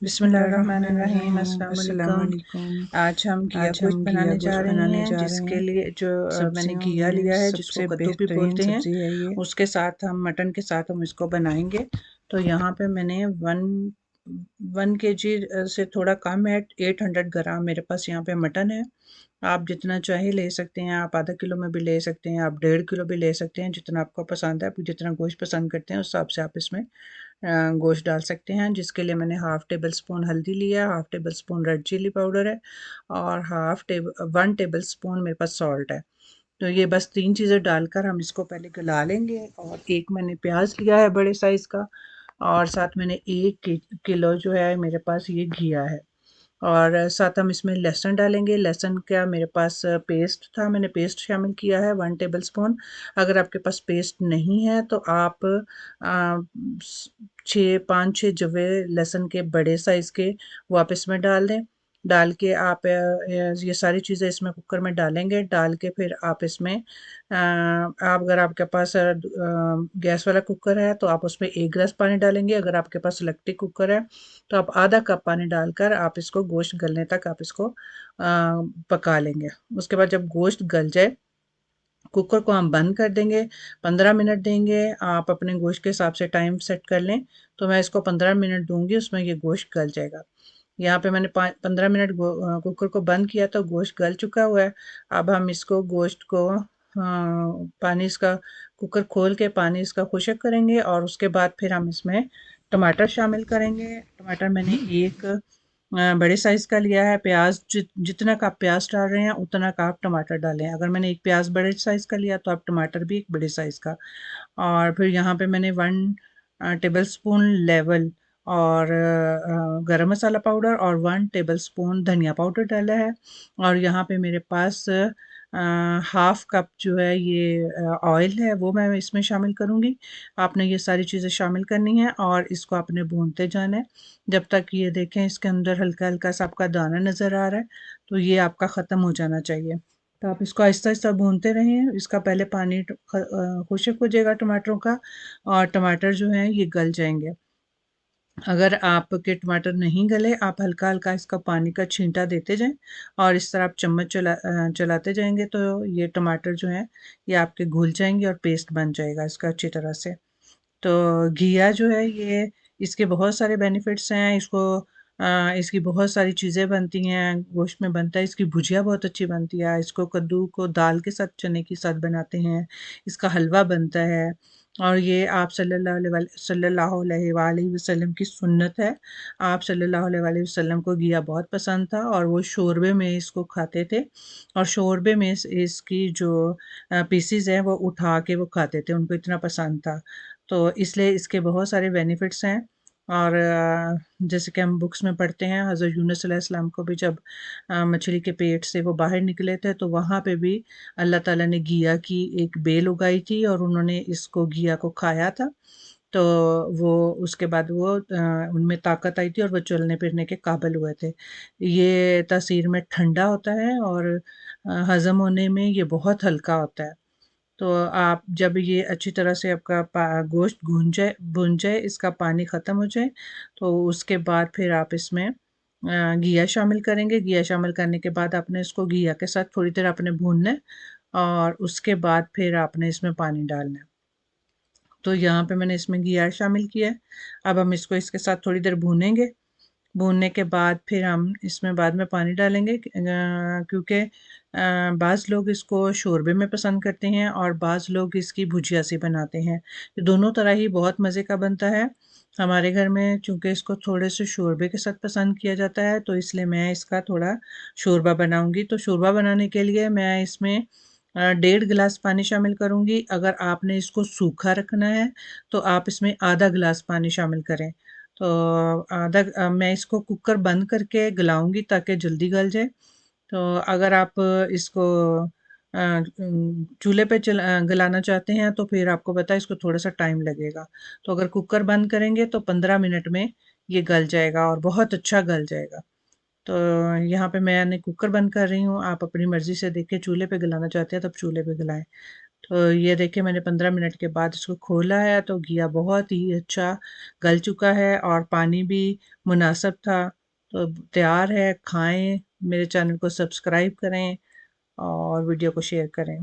बिस्मिल्लाहिर्रहमानिर्रहीम, अस्सलाम अस्सलाम वालेकुम। वालेकुम। आज हम घिया आज गोश्त हम घिया बनाने जा गोश्त रहे बनाने हैं, जा रहे जिसके हैं। लिए मैंने सब्जियों घिया में लिया है, जिसको सबसे कद्दू भी बेहतरीन बोलते हैं। सब्जी है ये। उसके साथ हम मटन के साथ हम इसको बनाएंगे। तो यहाँ पे मैंने वन वन के जी से थोड़ा कम है, 800 ग्राम मेरे पास यहाँ पे मटन है। आप जितना चाहे ले सकते हैं, आप आधा किलो में भी ले सकते हैं, आप 1.5 किलो भी ले सकते हैं, जितना आपको पसंद है। आप जितना गोश्त पसंद करते हैं उस हिसाब से आप इसमें गोश्त डाल सकते हैं। जिसके लिए मैंने हाफ़ टेबल स्पून हल्दी लिया है, half tablespoon red chilli powder है और 1 टेबल स्पून मेरे पास सॉल्ट है। तो ये बस 3 चीज़ें डालकर हम इसको पहले गला लेंगे। और एक मैंने प्याज लिया है बड़े साइज़ का, और साथ मैंने 1 किलो जो है मेरे पास ये घिया है। और साथ हम इसमें लहसुन डालेंगे। लहसुन का मेरे पास पेस्ट था, मैंने पेस्ट शामिल किया है 1 टेबल स्पून। अगर आपके पास पेस्ट नहीं है तो आप 5-6 जवे लहसुन के बड़े साइज़ के वो आप इसमें डाल दें। डाल के आप ये सारी चीज़ें इसमें कुकर में डालेंगे। डाल के फिर आप इसमें आप अगर आपके पास गैस वाला कुकर है तो आप उसमें 1 गिलास पानी डालेंगे। अगर आपके पास इलेक्ट्रिक कुकर है तो आप आधा कप पानी डालकर आप इसको गोश्त गलने तक आप इसको पका लेंगे। उसके बाद जब गोश्त गल जाए, कुकर को हम बंद कर देंगे, 15 मिनट देंगे। आप अपने गोश्त के हिसाब से टाइम सेट कर लें। तो मैं इसको 15 मिनट दूंगी, उसमें ये गोश्त गल जाएगा। यहाँ पे मैंने 15 मिनट कुकर को बंद किया तो गोश्त गल चुका हुआ है। अब हम इसको गोश्त को पानी इसका कुकर खोल के पानी इसका खुशक करेंगे और उसके बाद फिर हम इसमें टमाटर शामिल करेंगे। टमाटर मैंने एक बड़े साइज़ का लिया है। प्याज जितना का आप प्याज डाल रहे हैं उतना का आप टमाटर डालें। अगर मैंने एक प्याज बड़े साइज़ का लिया तो आप टमाटर भी एक बड़े साइज़ का। और फिर यहाँ पे मैंने 1 टेबल स्पून लेवल और गरम मसाला पाउडर और 1 टेबल स्पून धनिया पाउडर डाला है। और यहाँ पे मेरे पास हाफ़ कप जो है ये ऑयल है, वो मैं इसमें शामिल करूँगी। आपने ये सारी चीज़ें शामिल करनी है और इसको आपने भूनते जाना है जब तक ये देखें इसके अंदर हल्का-हल्का सा आपका दाना नज़र आ रहा है, तो ये आपका ख़त्म हो जाना चाहिए। तो आप इसको आहिस्ता-आहिस्ता भूनते रहें। इसका पहले पानी खुश्क हो जाएगा टमाटरों का और टमाटर जो हैं ये गल जाएँगे। अगर आपके टमाटर नहीं गले, आप हल्का-हल्का इसका पानी का छींटा देते जाएँ और इस तरह आप चम्मच चलाते जाएँगे तो ये टमाटर जो हैं ये आपके घुल जाएँगे और पेस्ट बन जाएगा इसका अच्छी तरह से। तो घिया जो है ये इसके बहुत सारे बेनिफिट्स हैं। इसकी बहुत सारी चीज़ें बनती हैं, गोश्त में बनता है। इसकी भुजिया बहुत अच्छी बनती है। इसको कद्दू को दाल के साथ, चने के साथ बनाते हैं। इसका हलवा बनता है और ये आप सल्लल्लाहु अलैहि वसल्लम की सुन्नत है। आप सल्लल्लाहु अलैहि वसल्लम को घिया बहुत पसंद था और वो शोरबे में इसको खाते थे और शोरबे में इसकी जो पीसेज़ हैं वो उठा के वो खाते थे, उनको इतना पसंद था। तो इसलिए इसके बहुत सारे बेनिफिट्स हैं। और जैसे कि हम बुक्स में पढ़ते हैं, हज़रत यूनुस अलैहिस्सलाम को भी जब मछली के पेट से वो बाहर निकले थे तो वहाँ पे भी अल्लाह ताला ने घिया की एक बेल उगाई थी और उन्होंने इसको घिया को खाया था। तो वो उसके बाद उनमें ताकत आई थी और वो चलने फिरने के काबिल हुए थे। ये तासीर में ठंडा होता है और हज़म होने में ये बहुत हल्का होता है। तो आप जब ये अच्छी तरह से आपका गोश्त भुन जाए, इसका पानी ख़त्म हो जाए, तो उसके बाद फिर आप इसमें घिया शामिल करेंगे। घिया शामिल करने के बाद आपने इसको घिया के साथ थोड़ी देर आपने भूनना है और उसके बाद फिर आपने इसमें पानी डालना है। तो यहाँ पे मैंने इसमें घिया शामिल किया है। अब हम इसको इसके साथ थोड़ी देर भूनेंगे। भूनने के बाद फिर हम इसमें बाद में पानी डालेंगे क्योंकि बाज़ लोग इसको शोरबे में पसंद करते हैं और बाज़ लोग इसकी भुजिया सी बनाते हैं। ये दोनों तरह ही बहुत मज़े का बनता है। हमारे घर में चूँकि इसको थोड़े से शोरबे के साथ पसंद किया जाता है तो इसलिए मैं इसका थोड़ा शोरबा बनाऊँगी। तो शोरबा बनाने के लिए मैं इसमें 1.5 गिलास पानी शामिल करूँगी। अगर आपने इसको सूखा रखना है तो आप इसमें आधा गिलास पानी शामिल करें। तो मैं इसको कुकर बंद करके गलाऊँगी ताकि जल्दी गल जाए। तो अगर आप इसको चूल्हे पे गलाना चाहते हैं तो फिर आपको पता है इसको थोड़ा-सा टाइम लगेगा। तो अगर कुकर बंद करेंगे तो 15 मिनट में ये गल जाएगा और बहुत अच्छा गल जाएगा। तो यहाँ पे मैंने कुकर बंद कर रही हूँ, आप अपनी मर्ज़ी से देखिए, चूल्हे पे गलाना चाहते हैं तब चूल्हे पे गलाएँ। तो ये देखिए मैंने 15 मिनट के बाद इसको खोला है तो घिया बहुत ही अच्छा गल चुका है और पानी भी मुनासिब था। तो तैयार है, खाएं। मेरे चैनल को सब्सक्राइब करें और वीडियो को शेयर करें।